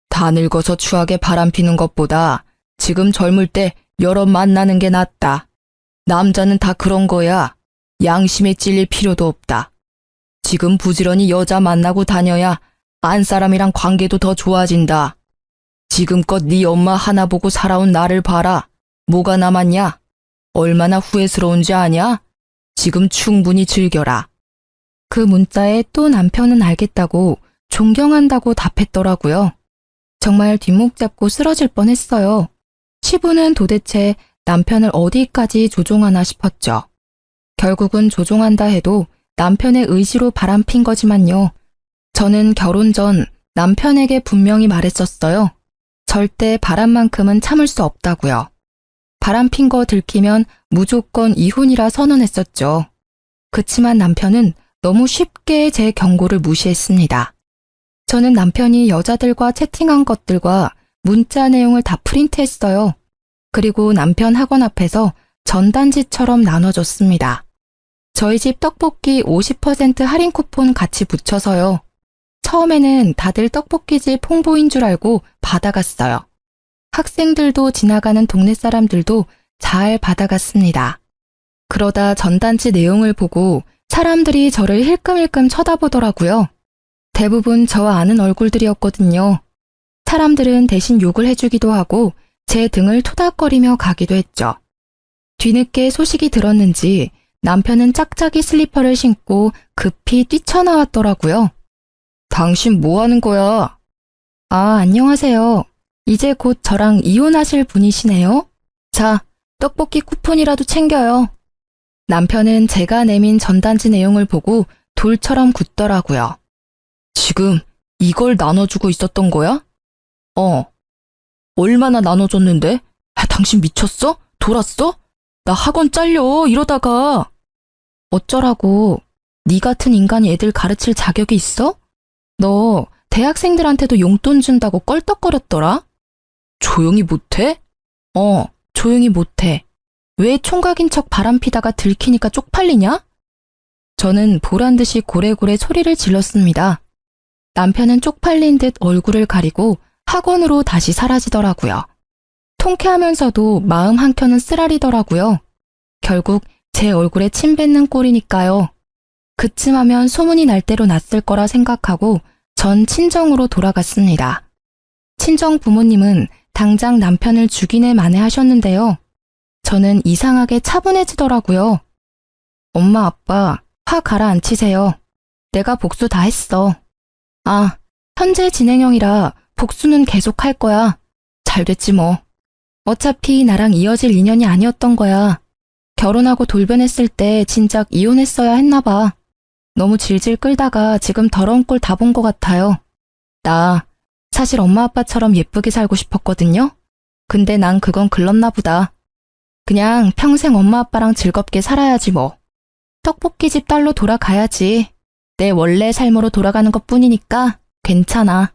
다 늙어서 추하게 바람피는 것보다 지금 젊을 때 여러 만나는 게 낫다. 남자는 다 그런 거야. 양심에 찔릴 필요도 없다. 지금 부지런히 여자 만나고 다녀야 안 사람이랑 관계도 더 좋아진다. 지금껏 네 엄마 하나 보고 살아온 나를 봐라. 뭐가 남았냐? 얼마나 후회스러운지 아냐? 지금 충분히 즐겨라. 그 문자에 또 남편은 알겠다고 존경한다고 답했더라고요. 정말 뒷목 잡고 쓰러질 뻔했어요. 시부는 도대체 남편을 어디까지 조종하나 싶었죠. 결국은 조종한다 해도 남편의 의지로 바람핀 거지만요. 저는 결혼 전 남편에게 분명히 말했었어요. 절대 바람만큼은 참을 수 없다고요. 바람핀 거 들키면 무조건 이혼이라 선언했었죠. 그치만 남편은 너무 쉽게 제 경고를 무시했습니다. 저는 남편이 여자들과 채팅한 것들과 문자 내용을 다 프린트했어요. 그리고 남편 학원 앞에서 전단지처럼 나눠줬습니다. 저희 집 떡볶이 50% 할인 쿠폰 같이 붙여서요. 처음에는 다들 떡볶이집 홍보인 줄 알고 받아갔어요. 학생들도 지나가는 동네 사람들도 잘 받아갔습니다. 그러다 전단지 내용을 보고 사람들이 저를 힐끔힐끔 쳐다보더라고요. 대부분 저와 아는 얼굴들이었거든요. 사람들은 대신 욕을 해주기도 하고 제 등을 토닥거리며 가기도 했죠. 뒤늦게 소식이 들었는지 남편은 짝짝이 슬리퍼를 신고 급히 뛰쳐나왔더라고요. 당신 뭐 하는 거야? 아, 안녕하세요. 이제 곧 저랑 이혼하실 분이시네요? 자, 떡볶이 쿠폰이라도 챙겨요. 남편은 제가 내민 전단지 내용을 보고 돌처럼 굳더라고요. 지금 이걸 나눠주고 있었던 거야? 얼마나 나눠줬는데? 당신 미쳤어? 돌았어? 나 학원 잘려, 이러다가. 어쩌라고. 네 같은 인간이 애들 가르칠 자격이 있어? 너 대학생들한테도 용돈 준다고 껄떡거렸더라? 조용히 못해? 조용히 못해. 왜 총각인 척 바람피다가 들키니까 쪽팔리냐? 저는 보란듯이 고래고래 소리를 질렀습니다. 남편은 쪽팔린 듯 얼굴을 가리고 학원으로 다시 사라지더라고요. 통쾌하면서도 마음 한켠은 쓰라리더라고요. 결국 제 얼굴에 침 뱉는 꼴이니까요. 그쯤 하면 소문이 날 대로 났을 거라 생각하고 전 친정으로 돌아갔습니다. 친정 부모님은 당장 남편을 죽이네 마네 하셨는데요. 저는 이상하게 차분해지더라고요. 엄마, 아빠, 화 가라앉히세요. 내가 복수 다 했어. 아, 현재 진행형이라 복수는 계속 할 거야. 잘 됐지 뭐. 어차피 나랑 이어질 인연이 아니었던 거야. 결혼하고 돌변했을 때 진작 이혼했어야 했나 봐. 너무 질질 끌다가 지금 더러운 꼴 다 본 것 같아요. 나 사실 엄마 아빠처럼 예쁘게 살고 싶었거든요. 근데 난 그건 글렀나 보다. 그냥 평생 엄마 아빠랑 즐겁게 살아야지 뭐. 떡볶이집 딸로 돌아가야지. 내 원래 삶으로 돌아가는 것뿐이니까 괜찮아.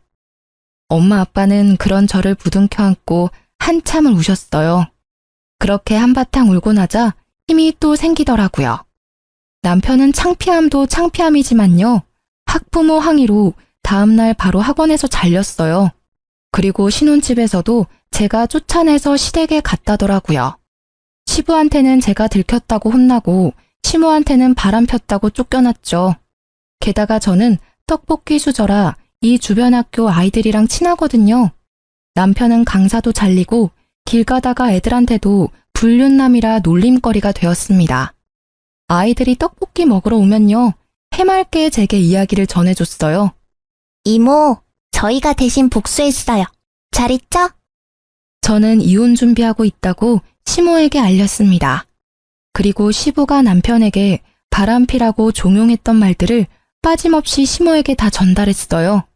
엄마 아빠는 그런 저를 부둥켜 안고 한참을 우셨어요. 그렇게 한바탕 울고 나자 힘이 또 생기더라고요. 남편은 창피함도 창피함이지만요. 학부모 항의로 다음날 바로 학원에서 잘렸어요. 그리고 신혼집에서도 제가 쫓아내서 시댁에 갔다더라고요. 시부한테는 제가 들켰다고 혼나고 시모한테는 바람 폈다고 쫓겨났죠. 게다가 저는 떡볶이 수저라 이 주변 학교 아이들이랑 친하거든요. 남편은 강사도 잘리고 길 가다가 애들한테도 불륜남이라 놀림거리가 되었습니다. 아이들이 떡볶이 먹으러 오면요. 해맑게 제게 이야기를 전해줬어요. 이모, 저희가 대신 복수했어요. 잘했죠? 저는 이혼 준비하고 있다고 시모에게 알렸습니다. 그리고 시부가 남편에게 바람피라고 종용했던 말들을 빠짐없이 시모에게 다 전달했어요.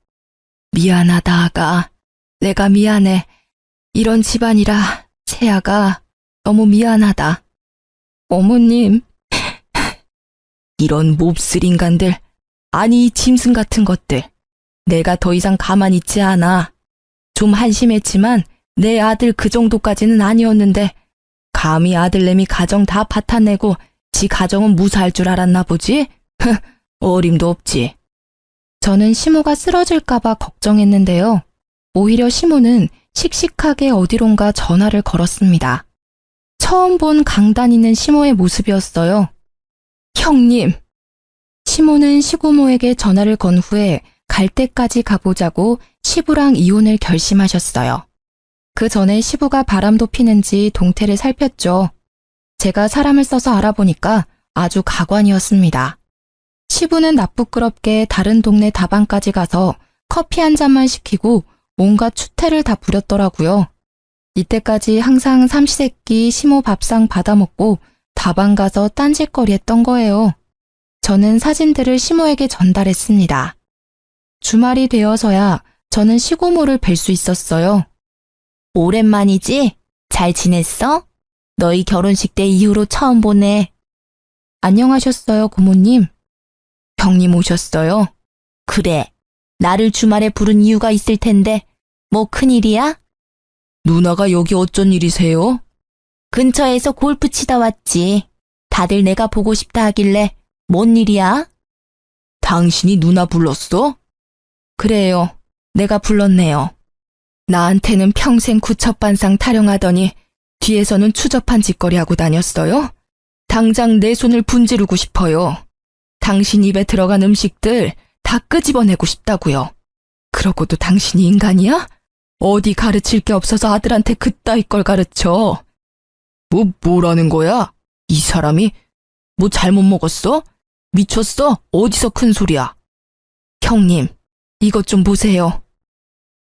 미안하다, 아가. 내가 미안해. 이런 집안이라 채아가 너무 미안하다. 어머님. 이런 몹쓸 인간들, 아니 이 짐승 같은 것들. 내가 더 이상 가만히 있지 않아. 좀 한심했지만 내 아들 그 정도까지는 아니었는데 감히 아들내미 가정 다 파탄내고 지 가정은 무사할 줄 알았나 보지? 어림도 없지. 저는 시모가 쓰러질까봐 걱정했는데요. 오히려 시모는 씩씩하게 어디론가 전화를 걸었습니다. 처음 본 강단 있는 시모의 모습이었어요. 형님. 시모는 시고모에게 전화를 건 후에 갈 때까지 가보자고 시부랑 이혼을 결심하셨어요. 그 전에 시부가 바람도 피는지 동태를 살폈죠. 제가 사람을 써서 알아보니까 아주 가관이었습니다. 시부는 나쁘끄럽게 다른 동네 다방까지 가서 커피 한 잔만 시키고 온갖 추태를 다 부렸더라고요. 이때까지 항상 삼시세끼 시모 밥상 받아먹고 다방 가서 딴짓거리 했던 거예요. 저는 사진들을 시모에게 전달했습니다. 주말이 되어서야 저는 시고모를 뵐 수 있었어요. 오랜만이지? 잘 지냈어? 너희 결혼식 때 이후로 처음 보네. 안녕하셨어요, 고모님. 형님 오셨어요? 그래. 나를 주말에 부른 이유가 있을 텐데 뭐 큰일이야? 누나가 여기 어쩐 일이세요? 근처에서 골프 치다 왔지. 다들 내가 보고 싶다 하길래 뭔 일이야? 당신이 누나 불렀어? 그래요. 내가 불렀네요. 나한테는 평생 구첩반상 타령하더니 뒤에서는 추접한 짓거리 하고 다녔어요? 당장 내 손을 분지르고 싶어요. 당신 입에 들어간 음식들 다 끄집어내고 싶다고요. 그러고도 당신이 인간이야? 어디 가르칠 게 없어서 아들한테 그따위 걸 가르쳐. 뭐라는 거야? 이 사람이 뭐 잘못 먹었어? 미쳤어? 어디서 큰 소리야? 형님, 이것 좀 보세요.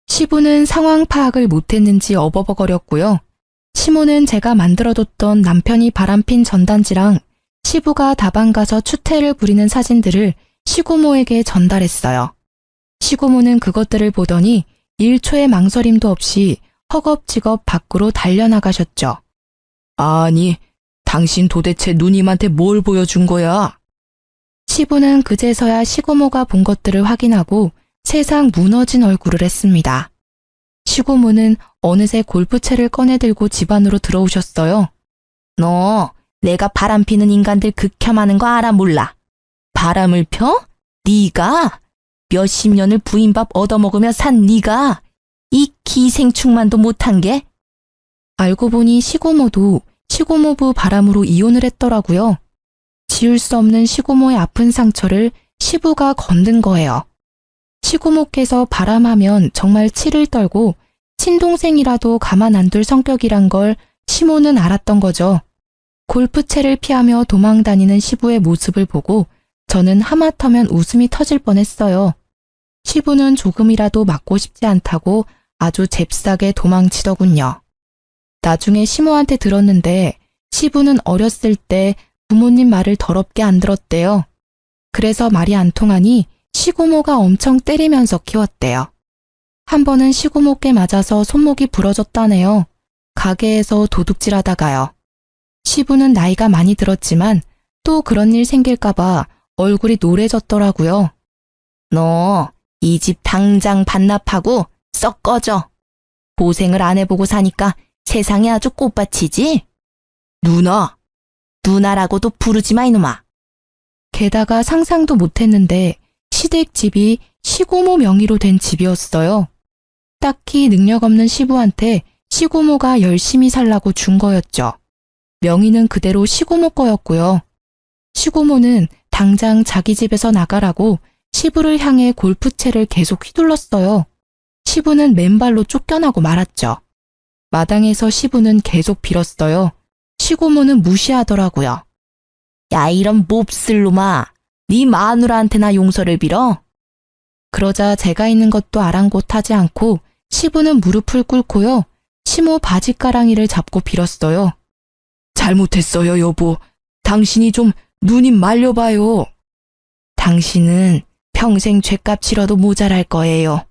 시부는 상황 파악을 못했는지 어버버거렸고요. 시모는 제가 만들어뒀던 남편이 바람핀 전단지랑 시부가 다방 가서 추태를 부리는 사진들을 시고모에게 전달했어요. 시고모는 그것들을 보더니 1초의 망설임도 없이 허겁지겁 밖으로 달려나가셨죠. 아니, 당신 도대체 누님한테 뭘 보여준 거야? 시부는 그제서야 시고모가 본 것들을 확인하고 세상 무너진 얼굴을 했습니다. 시고모는 어느새 골프채를 꺼내들고 집 안으로 들어오셨어요. 너 내가 바람 피는 인간들 극혐하는 거 알아 몰라? 바람을 펴? 네가? 몇십 년을 부인밥 얻어먹으며 산 네가? 이 기생충만도 못한 게? 알고 보니 시고모도 시고모부 바람으로 이혼을 했더라고요. 지울 수 없는 시고모의 아픈 상처를 시부가 건든 거예요. 시고모께서 바람하면 정말 치를 떨고 친동생이라도 가만 안 둘 성격이란 걸 시모는 알았던 거죠. 골프채를 피하며 도망다니는 시부의 모습을 보고 저는 하마터면 웃음이 터질 뻔했어요. 시부는 조금이라도 맞고 싶지 않다고 아주 잽싸게 도망치더군요. 나중에 시모한테 들었는데 시부는 어렸을 때 부모님 말을 더럽게 안 들었대요. 그래서 말이 안 통하니 시고모가 엄청 때리면서 키웠대요. 한 번은 시고모께 맞아서 손목이 부러졌다네요. 가게에서 도둑질하다가요. 시부는 나이가 많이 들었지만 또 그런 일 생길까봐 얼굴이 노래졌더라고요. 너 이 집 당장 반납하고 썩 꺼져. 고생을 안 해보고 사니까 세상에 아주 꽃밭이지? 누나! 누나라고도 부르지 마 이놈아. 게다가 상상도 못했는데 시댁 집이 시고모 명의로 된 집이었어요. 딱히 능력 없는 시부한테 시고모가 열심히 살라고 준 거였죠. 명의는 그대로 시고모 거였고요. 시고모는 당장 자기 집에서 나가라고 시부를 향해 골프채를 계속 휘둘렀어요. 시부는 맨발로 쫓겨나고 말았죠. 마당에서 시부는 계속 빌었어요. 시고모는 무시하더라고요. 야, 이런 몹쓸 놈아. 네 마누라한테나 용서를 빌어? 그러자 제가 있는 것도 아랑곳하지 않고 시부는 무릎을 꿇고요. 시모 바지가랑이를 잡고 빌었어요. 잘못했어요, 여보. 당신이 좀 누님 말려봐요. 당신은 평생 죗값 치러도 모자랄 거예요.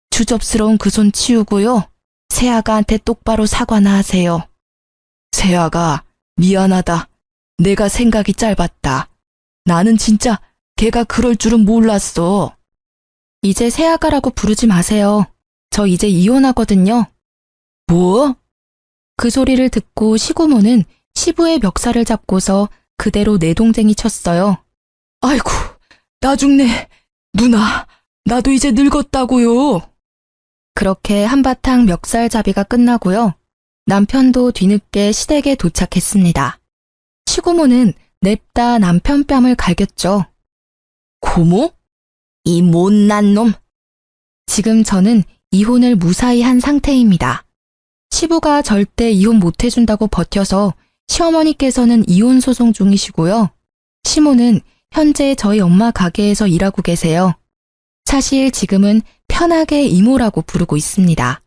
주접스러운 그 손 치우고요. 새아가한테 똑바로 사과나 하세요. 새아가, 미안하다. 내가 생각이 짧았다. 나는 진짜 걔가 그럴 줄은 몰랐어. 이제 새아가라고 부르지 마세요. 저 이제 이혼하거든요. 뭐? 그 소리를 듣고 시고모는 시부의 멱살을 잡고서 그대로 내동댕이 쳤어요. 아이고, 나 죽네. 누나, 나도 이제 늙었다고요. 그렇게 한바탕 멱살잡이가 끝나고요. 남편도 뒤늦게 시댁에 도착했습니다. 시고모는 냅다 남편 뺨을 갈겼죠. 고모? 이 못난 놈. 지금 저는 이혼을 무사히 한 상태입니다. 시부가 절대 이혼 못 해준다고 버텨서 시어머니께서는 이혼 소송 중이시고요. 시모는 현재 저희 엄마 가게에서 일하고 계세요. 사실 지금은 편하게 이모라고 부르고 있습니다.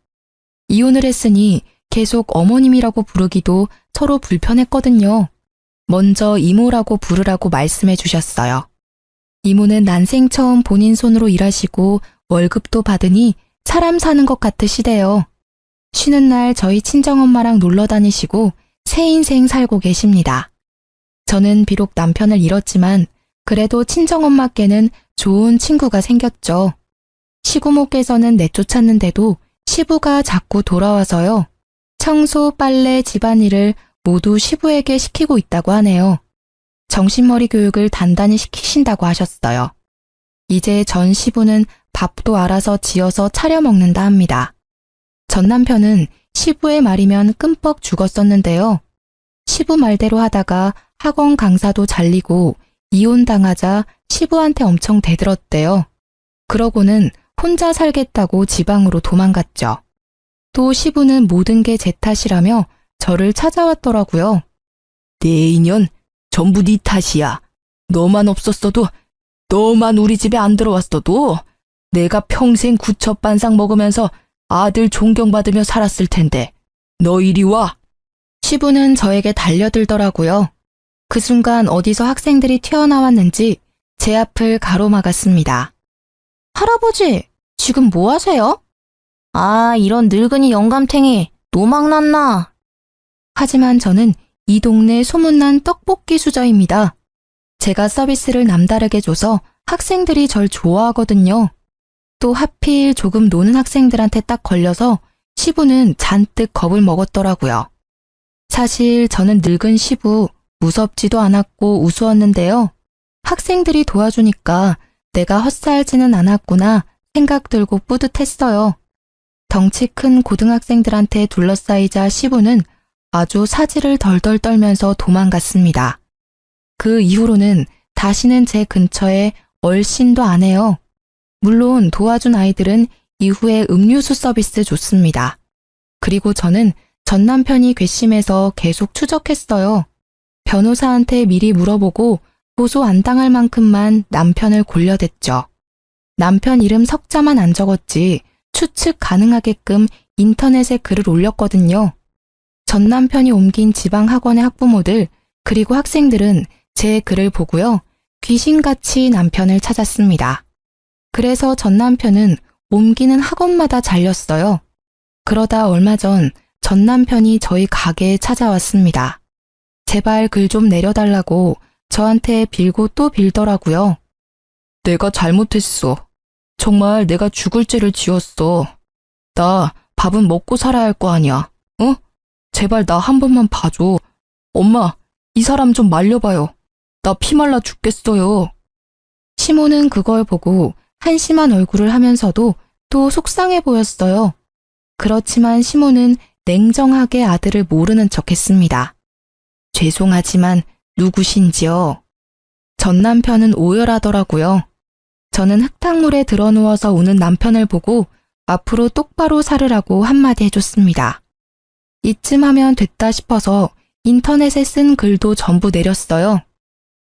이혼을 했으니 계속 어머님이라고 부르기도 서로 불편했거든요. 먼저 이모라고 부르라고 말씀해 주셨어요. 이모는 난생 처음 본인 손으로 일하시고 월급도 받으니 사람 사는 것 같으시대요. 쉬는 날 저희 친정엄마랑 놀러 다니시고 새 인생 살고 계십니다. 저는 비록 남편을 잃었지만 그래도 친정엄마께는 좋은 친구가 생겼죠. 시고모께서는 내쫓았는데도 시부가 자꾸 돌아와서요. 청소, 빨래, 집안일을 모두 시부에게 시키고 있다고 하네요. 정신머리 교육을 단단히 시키신다고 하셨어요. 이제 전 시부는 밥도 알아서 지어서 차려 먹는다 합니다. 전 남편은 시부의 말이면 끔뻑 죽었었는데요. 시부 말대로 하다가 학원 강사도 잘리고 이혼당하자 시부한테 엄청 대들었대요. 그러고는 혼자 살겠다고 지방으로 도망갔죠. 또 시부는 모든 게 제 탓이라며 저를 찾아왔더라고요. 내 인연 전부 네 탓이야. 너만 없었어도, 너만 우리 집에 안 들어왔어도 내가 평생 구첩반상 먹으면서 아들 존경받으며 살았을 텐데 너 이리 와. 시부는 저에게 달려들더라고요. 그 순간 어디서 학생들이 튀어나왔는지 제 앞을 가로막았습니다. 할아버지, 지금 뭐 하세요? 아, 이런 늙은이 영감탱이. 노망났나? 하지만 저는 이 동네 소문난 떡볶이 수저입니다. 제가 서비스를 남다르게 줘서 학생들이 절 좋아하거든요. 또 하필 조금 노는 학생들한테 딱 걸려서 시부는 잔뜩 겁을 먹었더라고요. 사실 저는 늙은 시부 무섭지도 않았고 우스웠는데요. 학생들이 도와주니까 내가 헛살지는 않았구나 생각 들고 뿌듯했어요. 덩치 큰 고등학생들한테 둘러싸이자 시부는 아주 사지를 덜덜 떨면서 도망갔습니다. 그 이후로는 다시는 제 근처에 얼씬도 안 해요. 물론 도와준 아이들은 이후에 음료수 서비스 줬습니다. 그리고 저는 전 남편이 괘씸해서 계속 추적했어요. 변호사한테 미리 물어보고 고소 안 당할 만큼만 남편을 골려댔죠. 남편 이름 석자만 안 적었지 추측 가능하게끔 인터넷에 글을 올렸거든요. 전 남편이 옮긴 지방 학원의 학부모들 그리고 학생들은 제 글을 보고요. 귀신같이 남편을 찾았습니다. 그래서 전 남편은 옮기는 학원마다 잘렸어요. 그러다 얼마 전 전 남편이 저희 가게에 찾아왔습니다. 제발 글 좀 내려달라고 저한테 빌고 또 빌더라고요. 내가 잘못했어. 정말 내가 죽을 죄를 지었어. 나 밥은 먹고 살아야 할 거 아니야. 어? 제발 나 한 번만 봐줘. 엄마, 이 사람 좀 말려봐요. 나 피 말라 죽겠어요. 시모는 그걸 보고 한심한 얼굴을 하면서도 또 속상해 보였어요. 그렇지만 시모는 냉정하게 아들을 모르는 척 했습니다. 죄송하지만 누구신지요? 전 남편은 오열하더라고요. 저는 흙탕물에 드러누워서 우는 남편을 보고 앞으로 똑바로 살으라고 한마디 해줬습니다. 이쯤 하면 됐다 싶어서 인터넷에 쓴 글도 전부 내렸어요.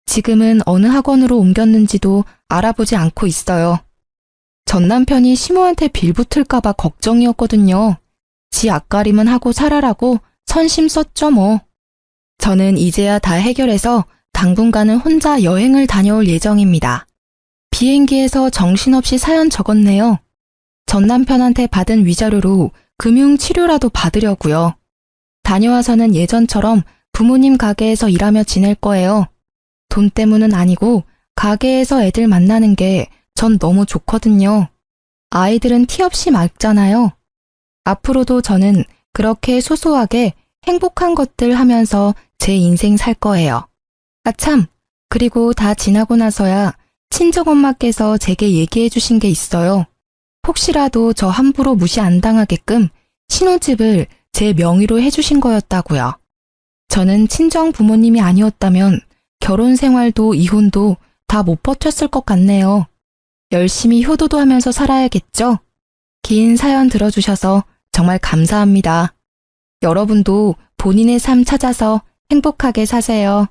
지금은 어느 학원으로 옮겼는지도 알아보지 않고 있어요. 전 남편이 시모한테 빌붙을까봐 걱정이었거든요. 지 앞가림은 하고 살아라고 선심 썼죠 뭐. 저는 이제야 다 해결해서 당분간은 혼자 여행을 다녀올 예정입니다. 비행기에서 정신없이 사연 적었네요. 전 남편한테 받은 위자료로 금융치료라도 받으려고요. 다녀와서는 예전처럼 부모님 가게에서 일하며 지낼 거예요. 돈 때문은 아니고 가게에서 애들 만나는 게 전 너무 좋거든요. 아이들은 티 없이 맑잖아요. 앞으로도 저는 그렇게 소소하게 행복한 것들 하면서 제 인생 살 거예요. 아 참, 그리고 다 지나고 나서야 친정엄마께서 제게 얘기해 주신 게 있어요. 혹시라도 저 함부로 무시 안 당하게끔 신혼집을 제 명의로 해주신 거였다고요. 저는 친정 부모님이 아니었다면 결혼 생활도 이혼도 다 못 버텼을 것 같네요. 열심히 효도도 하면서 살아야겠죠? 긴 사연 들어주셔서 정말 감사합니다. 여러분도 본인의 삶 찾아서 행복하게 사세요.